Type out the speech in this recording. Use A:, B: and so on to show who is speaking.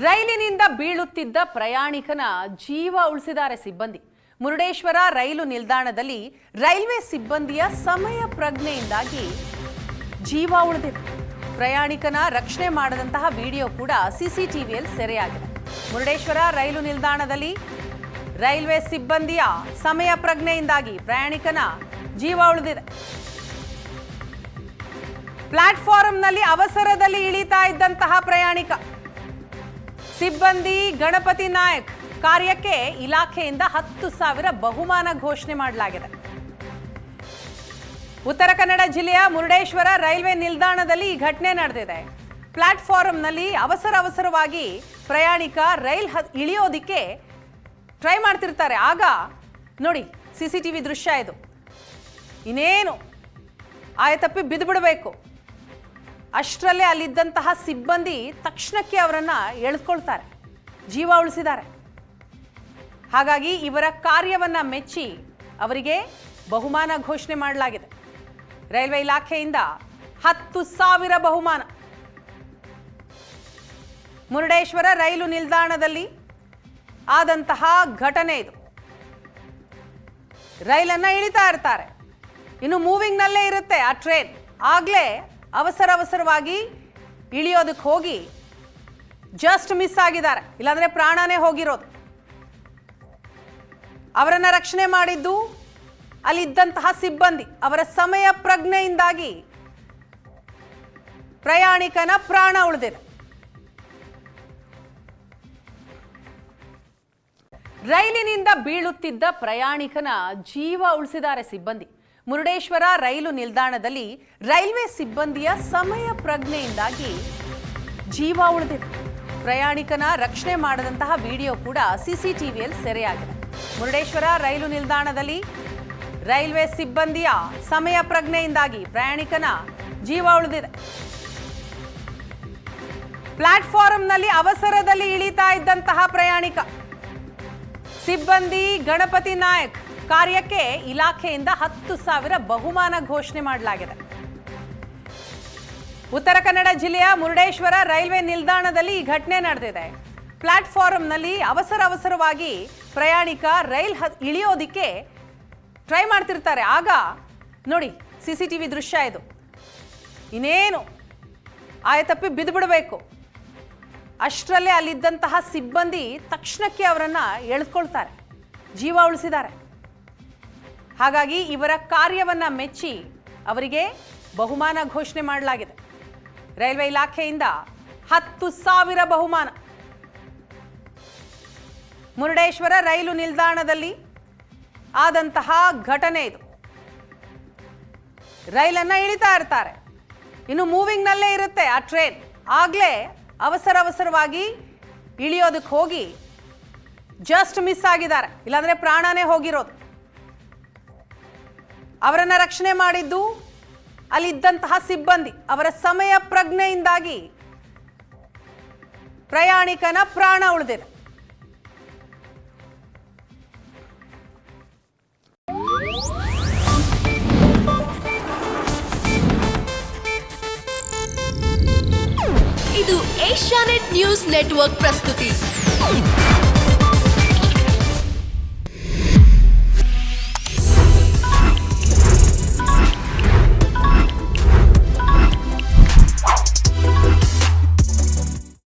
A: ರೈಲಿನಿಂದ ಬೀಳುತ್ತಿದ್ದ ಪ್ರಯಾಣಿಕನ ಜೀವ ಉಳಿಸಿದ್ದಾರೆ ಸಿಬ್ಬಂದಿ. ಮುರುಡೇಶ್ವರ ರೈಲು ನಿಲ್ದಾಣದಲ್ಲಿ ರೈಲ್ವೆ ಸಿಬ್ಬಂದಿಯ ಸಮಯ ಪ್ರಜ್ಞೆಯಿಂದಾಗಿ ಜೀವ ಉಳಿದಿದೆ. ಪ್ರಯಾಣಿಕನ ರಕ್ಷಣೆ ಮಾಡದಂತಹ ವಿಡಿಯೋ ಕೂಡ ಸಿಸಿಟಿವಿಯಲ್ಲಿ ಸೆರೆಯಾಗಿದೆ. ಮುರುಡೇಶ್ವರ ರೈಲು ನಿಲ್ದಾಣದಲ್ಲಿ ರೈಲ್ವೆ ಸಿಬ್ಬಂದಿಯ ಸಮಯ ಪ್ರಜ್ಞೆಯಿಂದಾಗಿ ಪ್ರಯಾಣಿಕನ ಜೀವ ಉಳಿದಿದೆ. ಪ್ಲಾಟ್ಫಾರ್ಮ್ನಲ್ಲಿ ಅವಸರದಲ್ಲಿ ಇಳಿತಾ ಇದ್ದಂತಹ ಪ್ರಯಾಣಿಕ ಸಿಬ್ಬಂದಿ ಗಣಪತಿ ನಾಯಕ್ ಕಾರ್ಯಕ್ಕೆ ಇಲಾಖೆಯಿಂದ 10,000 ಬಹುಮಾನ ಘೋಷಣೆ ಮಾಡಲಾಗಿದೆ. ಉತ್ತರ ಕನ್ನಡ ಜಿಲ್ಲೆಯ ಮುರುಡೇಶ್ವರ ರೈಲ್ವೆ ನಿಲ್ದಾಣದಲ್ಲಿ ಈ ಘಟನೆ ನಡೆದಿದೆ. ಪ್ಲಾಟ್ಫಾರ್ಮ್ನಲ್ಲಿ ಅವಸರವಾಗಿ ಪ್ರಯಾಣಿಕ ರೈಲ್ ಇಳಿಯೋದಿಕ್ಕೆ ಟ್ರೈ ಮಾಡ್ತಿರ್ತಾರೆ. ಆಗ ನೋಡಿ ಸಿಸಿಟಿವಿ ದೃಶ್ಯ ಇದು. ಇನ್ನೇನು ಆಯತಪ್ಪಿ ಬಿದ್ದು ಬಿಡಬೇಕು ಅಷ್ಟರಲ್ಲೇ ಅಲ್ಲಿದ್ದಂತಹ ಸಿಬ್ಬಂದಿ ತಕ್ಷಣಕ್ಕೆ ಅವರನ್ನ ಎಳೆದುಕೊಳ್ತಾರೆ, ಜೀವ ಉಳಿಸಿದ್ದಾರೆ. ಹಾಗಾಗಿ ಇವರ ಕಾರ್ಯವನ್ನ ಮೆಚ್ಚಿ ಅವರಿಗೆ ಬಹುಮಾನ ಘೋಷಣೆ ಮಾಡಲಾಗಿದೆ. ರೈಲ್ವೆ ಇಲಾಖೆಯಿಂದ 10,000 ಬಹುಮಾನ. ಮುರುಡೇಶ್ವರ ರೈಲು ನಿಲ್ದಾಣದಲ್ಲಿ ಆದಂತಹ ಘಟನೆ ಇದು. ರೈಲನ್ನ ಇಳಿತಾ ಇರ್ತಾರೆ, ಇನ್ನು ಮೂವಿಂಗ್ ನಲ್ಲೇ ಇರುತ್ತೆ ಆ ಟ್ರೈನ್. ಆಗ್ಲೇ ಅವಸರವಾಗಿ ಇಳಿಯೋದಕ್ಕೆ ಹೋಗಿ ಜಸ್ಟ್ ಮಿಸ್ ಆಗಿದ್ದಾರೆ, ಇಲ್ಲಾಂದ್ರೆ ಪ್ರಾಣನೇ ಹೋಗಿರೋದು. ಅವರನ್ನ ರಕ್ಷಣೆ ಮಾಡಿದ್ದು ಅಲ್ಲಿದ್ದಂತಹ ಸಿಬ್ಬಂದಿ. ಅವರ ಸಮಯ ಪ್ರಜ್ಞೆಯಿಂದಾಗಿ ಪ್ರಯಾಣಿಕನ ಪ್ರಾಣ ಉಳಿದಿದೆ. ರೈಲಿನಿಂದ ಬೀಳುತ್ತಿದ್ದ ಪ್ರಯಾಣಿಕನ ಜೀವ ಉಳಿಸಿದ್ದಾರೆ ಸಿಬ್ಬಂದಿ. ಮುರುಡೇಶ್ವರ ರೈಲು ನಿಲ್ದಾಣದಲ್ಲಿ ರೈಲ್ವೆ ಸಿಬ್ಬಂದಿಯ ಸಮಯ ಪ್ರಜ್ಞೆಯಿಂದಾಗಿ ಜೀವ ಉಳಿದಿದೆ. ಪ್ರಯಾಣಿಕನ ರಕ್ಷಣೆ ಮಾಡದಂತಹ ವಿಡಿಯೋ ಕೂಡ ಸಿಸಿಟಿವಿಯಲ್ಲಿ ಸೆರೆಯಾಗಿದೆ. ಮುರುಡೇಶ್ವರ ರೈಲು ನಿಲ್ದಾಣದಲ್ಲಿ ರೈಲ್ವೆ ಸಿಬ್ಬಂದಿಯ ಸಮಯ ಪ್ರಜ್ಞೆಯಿಂದಾಗಿ ಪ್ರಯಾಣಿಕನ ಜೀವ ಉಳಿದಿದೆ. ಪ್ಲಾಟ್ಫಾರ್ಮ್ನಲ್ಲಿ ಅವಸರದಲ್ಲಿ ಇಳಿತಾ ಇದ್ದಂತಹ ಪ್ರಯಾಣಿಕ ಸಿಬ್ಬಂದಿ ಗಣಪತಿ ನಾಯಕ್ ಕಾರ್ಯಕ್ಕೆ ಇಲಾಖೆಯಿಂದ 10,000 ಬಹುಮಾನ ಘೋಷಣೆ ಮಾಡಲಾಗಿದೆ. ಉತ್ತರ ಕನ್ನಡ ಜಿಲ್ಲೆಯ ಮುರುಡೇಶ್ವರ ರೈಲ್ವೆ ನಿಲ್ದಾಣದಲ್ಲಿ ಈ ಘಟನೆ ನಡೆದಿದೆ. ಪ್ಲಾಟ್ಫಾರ್ಮ್ನಲ್ಲಿ ಅವಸರವಾಗಿ ಪ್ರಯಾಣಿಕ ರೈಲ್ ಇಳಿಯೋದಿಕ್ಕೆ ಟ್ರೈ ಮಾಡ್ತಿರ್ತಾರೆ. ಆಗ ನೋಡಿ ಸಿಸಿಟಿವಿ ದೃಶ್ಯ ಇದು. ಇನ್ನೇನು ಆಯತಪ್ಪಿ ಬಿದ್ದು ಬಿಡಬೇಕು ಅಷ್ಟರಲ್ಲೇ ಅಲ್ಲಿದ್ದಂತಹ ಸಿಬ್ಬಂದಿ ತಕ್ಷಣಕ್ಕೆ ಅವರನ್ನ ಎಳೆದುಕೊಳ್ತಾರೆ, ಜೀವ ಉಳಿಸಿದ್ದಾರೆ. ಹಾಗಾಗಿ ಇವರ ಕಾರ್ಯವನ್ನ ಮೆಚ್ಚಿ ಅವರಿಗೆ ಬಹುಮಾನ ಘೋಷಣೆ ಮಾಡಲಾಗಿದೆ. ರೈಲ್ವೆ ಇಲಾಖೆಯಿಂದ 10,000 ಬಹುಮಾನ. ಮುರುಡೇಶ್ವರ ರೈಲು ನಿಲ್ದಾಣದಲ್ಲಿ ಆದಂತಹ ಘಟನೆ ಇದು. ರೈಲನ್ನ ಇಳಿತಾ ಇರ್ತಾರೆ, ಇನ್ನು ಮೂವಿಂಗ್ ನಲ್ಲೇ ಇರುತ್ತೆ ಆ ಟ್ರೈನ್. ಆಗ್ಲೇ ಅವಸರವಾಗಿ ಇಳಿಯೋದಕ್ಕೆ ಹೋಗಿ ಜಸ್ಟ್ ಮಿಸ್ ಆಗಿದ್ದಾರೆ, ಇಲ್ಲಾಂದ್ರೆ ಪ್ರಾಣನೇ ಹೋಗಿರೋದು. ಅವರನ್ನ ರಕ್ಷಣೆ ಮಾಡಿದ್ದು ಅಲ್ಲಿದ್ದಂತಹ ಸಿಬ್ಬಂದಿ. ಅವರ ಸಮಯ ಪ್ರಜ್ಞೆಯಿಂದಾಗಿ ಪ್ರಯಾಣಿಕನ ಪ್ರಾಣ ಉಳಿದಿದೆ.
B: ಇದು ಏಷ್ಯಾನೆಟ್ ನ್ಯೂಸ್ ನೆಟ್ವರ್ಕ್ ಪ್ರಸ್ತುತಿ.